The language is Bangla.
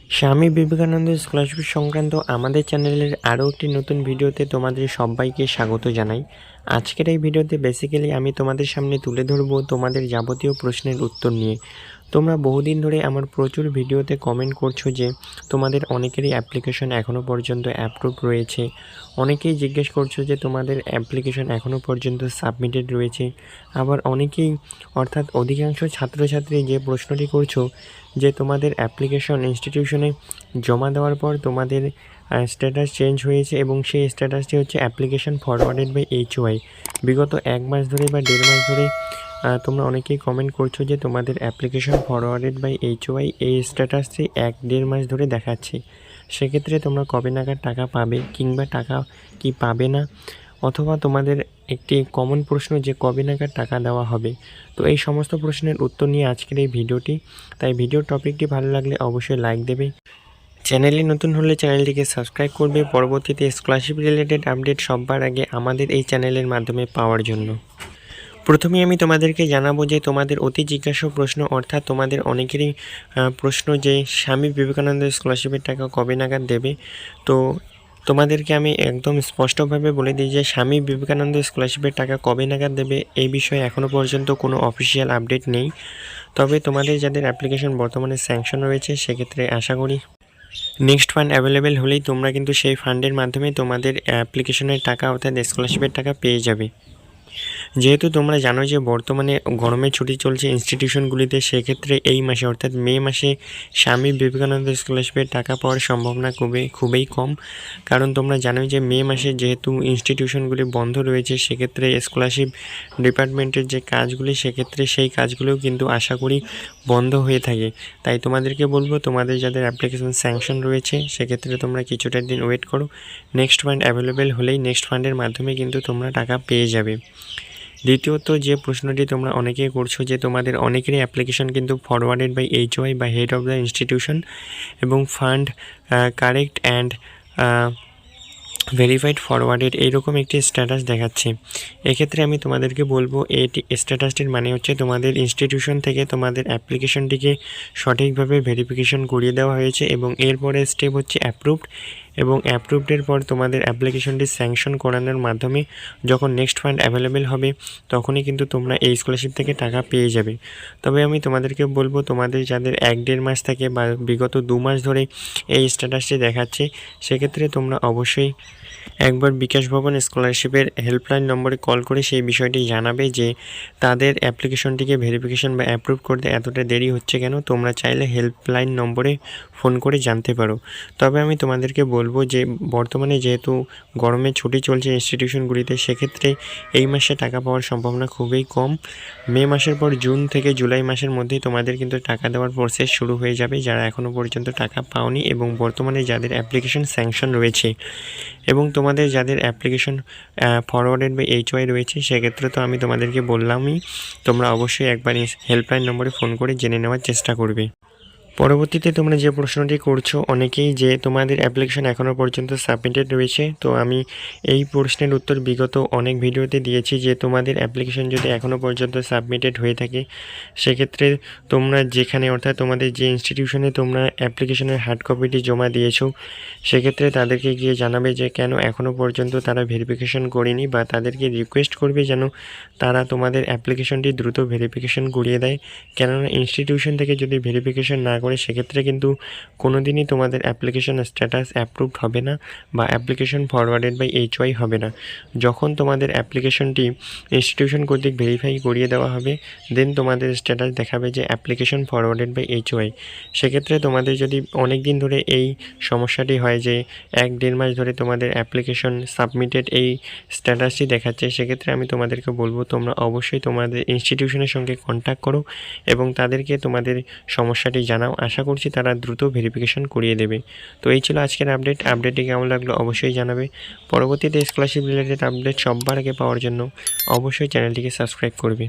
স্বামী বিবেকানন্দ স্কলারশিপ সংক্রান্ত আমাদের চ্যানেলের আরও একটি নতুন ভিডিওতে তোমাদের সবাইকে স্বাগত জানাই। আজকের এই ভিডিওতে বেসিক্যালি আমি তোমাদের সামনে তুলে ধরব তোমাদের যাবতীয় প্রশ্নের উত্তর নিয়ে। তোমরা বহুদিন ধরে আমার প্রচুর ভিডিওতে কমেন্ট করছো যে তোমাদের অনেকেরই অ্যাপ্লিকেশন এখনও পর্যন্ত অ্যাপ্রুভ রয়েছে, অনেকেই জিজ্ঞেস করছো যে তোমাদের অ্যাপ্লিকেশন এখনও পর্যন্ত সাবমিটেড রয়েছে। আবার অনেকেই অর্থাৎ অধিকাংশ ছাত্রছাত্রী যে প্রশ্নটি করছো যে তোমাদের অ্যাপ্লিকেশন ইনস্টিটিউশনে জমা দেওয়ার পর তোমাদের স্ট্যাটাস চেঞ্জ হয়েছে এবং সেই স্ট্যাটাসটি হচ্ছে অ্যাপ্লিকেশন ফরওয়ার্ডেড বাই HY। বিগত 1 মাস ধরে বা 1.5 মাস ধরে তোমরা অনেকেই কমেন্ট করছো যে তোমাদের অ্যাপ্লিকেশন ফরওয়ার্ডেড বাই HY এই স্ট্যাটাসটি 1-1.5 মাস ধরে দেখাচ্ছে। সেক্ষেত্রে তোমরা কবে নাগাদ টাকা পাবে কিংবা টাকা কি পাবে না, অথবা তোমাদের একটি কমন প্রশ্ন যে কবে নাগাদ টাকা দেওয়া হবে। তো এই সমস্ত প্রশ্নের উত্তর নিয়ে আজকের এই ভিডিওটি। তাই ভিডিওর টপিকটি ভালো লাগলে অবশ্যই লাইক দেবে, চ্যানেলে নতুন হলে চ্যানেলটিকে সাবস্ক্রাইব করবে পরবর্তীতে স্কলারশিপ রিলেটেড আপডেট সবার আগে আমাদের এই চ্যানেলের মাধ্যমে পাওয়ার জন্য। প্রথমে আমি তোমাদেরকে জানাবো যে তোমাদের অতি জিজ্ঞাসা প্রশ্ন, অর্থাৎ তোমাদের অনেকেরই প্রশ্ন যে স্বামী বিবেকানন্দ স্কলারশিপের টাকা কবে নাগাদ দেবে। তো তোমাদেরকে আমি একদম স্পষ্টভাবে বলে দিই যে স্বামী বিবেকানন্দ স্কলারশিপের টাকা কবে নাগাদ দেবে এই বিষয়ে এখনও পর্যন্ত কোনো অফিসিয়াল আপডেট নেই। তবে তোমাদের যাদের অ্যাপ্লিকেশন বর্তমানে স্যাংশন রয়েছে সেক্ষেত্রে আশা করি নেক্সট ফান্ড অ্যাভেলেবেল হলেই তোমরা কিন্তু সেই ফান্ডের মাধ্যমে তোমাদের অ্যাপ্লিকেশনের টাকা অর্থাৎ স্কলারশিপের টাকা পেয়ে যাবে। যেহেতু তোমরা জানো যে বর্তমানে গরমের ছুটি চলছে ইনস্টিটিউশনগুলিতে, সেক্ষেত্রে এই মাসে অর্থাৎ মে মাসে স্বামী বিবেকানন্দ স্কলারশিপের টাকা পাওয়ার সম্ভাবনা খুবই কম। কারণ তোমরা জানো যে মে মাসে যেহেতু ইনস্টিটিউশনগুলি বন্ধ রয়েছে, সেক্ষেত্রে স্কলারশিপ ডিপার্টমেন্টের যে কাজগুলি সেক্ষেত্রে সেই কাজগুলোও কিন্তু আশা করি বন্ধ হয়ে থাকে। তাই তোমাদেরকে বলবো তোমাদের যাদের অ্যাপ্লিকেশন স্যাংশন রয়েছে সেক্ষেত্রে তোমরা কিছুটা দিন ওয়েট করো। নেক্সট ফান্ড অ্যাভেলেবেল হলেই নেক্সট ফান্ডের মাধ্যমে কিন্তু তোমরা টাকা পেয়ে যাবে। দ্বিতীয়ত যে প্রশ্নটি তোমরা অনেকেই করছো যে তোমাদের অনেকেরই অ্যাপ্লিকেশন কিন্তু ফরওয়ার্ডেড বাই HY বা হেড অফ দ্য ইনস্টিটিউশন এবং fund correct and verified forwarded এইরকম একটি স্ট্যাটাস দেখাচ্ছে। এক্ষেত্রে আমি তোমাদেরকে বলবো এই স্ট্যাটাসটির মানে হচ্ছে তোমাদের ইনস্টিটিউশন থেকে তোমাদের অ্যাপ্লিকেশনটিকে সঠিকভাবে ভেরিফিকেশন করিয়ে দেওয়া হয়েছে এবং এরপরে স্টেপ হচ্ছে অ্যাপ্রুভড, এবং অ্যাপ্রুভডের পর তোমাদের অ্যাপ্লিকেশনটি স্যাংশন করানোর মাধ্যমে যখন নেক্সট ফান্ড অ্যাভেলেবেল হবে তখনই কিন্তু তোমরা এই স্কলারশিপ থেকে টাকা পেয়ে যাবে। তবে আমি তোমাদেরকে বলবো তোমাদের যাদের 1-1.5 মাস থেকে বা বিগত 2 মাস ধরে এই স্ট্যাটাসটি দেখাচ্ছে সেক্ষেত্রে তোমরা অবশ্যই একবার বিকাশ ভবন স্কলারশিপের হেল্পলাইন নম্বরে কল করে সেই বিষয়টি জানাবে যে তাদের অ্যাপ্লিকেশনটিকে ভেরিফিকেশন বা অ্যাপ্রুভ করতে এতটা দেরি হচ্ছে কেন। তোমরা চাইলে হেল্পলাইন নম্বরে ফোন করে জানতে পারো। তবে আমি তোমাদেরকে বলবো যে বর্তমানে যেহেতু গরমের ছুটি চলছে ইনস্টিটিউশনগুলিতে, সেক্ষেত্রে এই মাসে টাকা পাওয়ার সম্ভাবনা খুবই কম। মে মাসের পর জুন থেকে জুলাই মাসের মধ্যেই তোমাদের কিন্তু টাকা দেওয়ার প্রসেস শুরু হয়ে যাবে যারা এখনও পর্যন্ত টাকা পাওনি এবং বর্তমানে যাদের অ্যাপ্লিকেশন স্যাংশন রয়েছে। এবং তোমাদের যাদের অ্যাপ্লিকেশন ফরওয়ার্ডেড বাই HY রয়েছে সেক্ষেত্রে তো আমি তোমাদেরকে বললামই, তোমরা অবশ্যই একবার হেল্পলাইন নম্বরে ফোন করে জেনে নেওয়ার চেষ্টা করবে। পরবর্তীতে তোমরা যে প্রশ্নটি করছো অনেকেই যে তোমাদের অ্যাপ্লিকেশন এখনও পর্যন্ত সাবমিটেড রয়েছে, তো আমি এই প্রশ্নের উত্তর বিগত অনেক ভিডিওতে দিয়েছি যে তোমাদের অ্যাপ্লিকেশন যদি এখনও পর্যন্ত সাবমিটেড হয়ে থাকে সেক্ষেত্রে তোমরা যেখানে অর্থাৎ তোমাদের যে ইনস্টিটিউশনে তোমরা অ্যাপ্লিকেশনের হার্ড কপিটি জমা দিয়েছো সেক্ষেত্রে তাদেরকে গিয়ে জানাবে যে কেন এখনও পর্যন্ত তারা ভেরিফিকেশন করেনি, বা তাদেরকে রিকোয়েস্ট করবে যেন তারা তোমাদের অ্যাপ্লিকেশনটি দ্রুত ভেরিফিকেশন করিয়ে দেয়। কেননা ইনস্টিটিউশন থেকে যদি ভেরিফিকেশন না করে সেক্ষেত্রে কিন্তু কোনো দিনই তোমাদের অ্যাপ্লিকেশন স্ট্যাটাস অ্যাপ্রুভড হবে না বা অ্যাপ্লিকেশন ফরওয়ার্ডেড বাই HY হবে না। যখন তোমাদের অ্যাপ্লিকেশনটি ইনস্টিটিউশন কর্তৃক ভেরিফাই করিয়ে দেওয়া হবে দেন তোমাদের স্ট্যাটাস দেখাবে যে অ্যাপ্লিকেশন ফরওয়ার্ডেড বাই HY। সেক্ষেত্রে তোমাদের যদি অনেক দিন ধরে এই সমস্যাটি হয় যে 1-1.5 মাস ধরে তোমাদের অ্যাপ্লিকেশন সাবমিটেড এই স্ট্যাটাসটি দেখাচ্ছে, সেক্ষেত্রে আমি তোমাদেরকে বলবো তোমরা অবশ্যই তোমাদের ইনস্টিটিউশনের সঙ্গে কন্ট্যাক্ট করো এবং তাদেরকে তোমাদের সমস্যাটি জানাও। আশা করছি তারা দ্রুত ভেরিফিকেশন করিয়ে দেবে। তো এই ছিল আজকের আপডেটটি কেমন লাগলো অবশ্যই জানাবে। পরবর্তীতে স্কলারশিপ রিলেটেড আপডেট সবার আগে পাওয়ার জন্য অবশ্যই চ্যানেলটিকে সাবস্ক্রাইব করবে।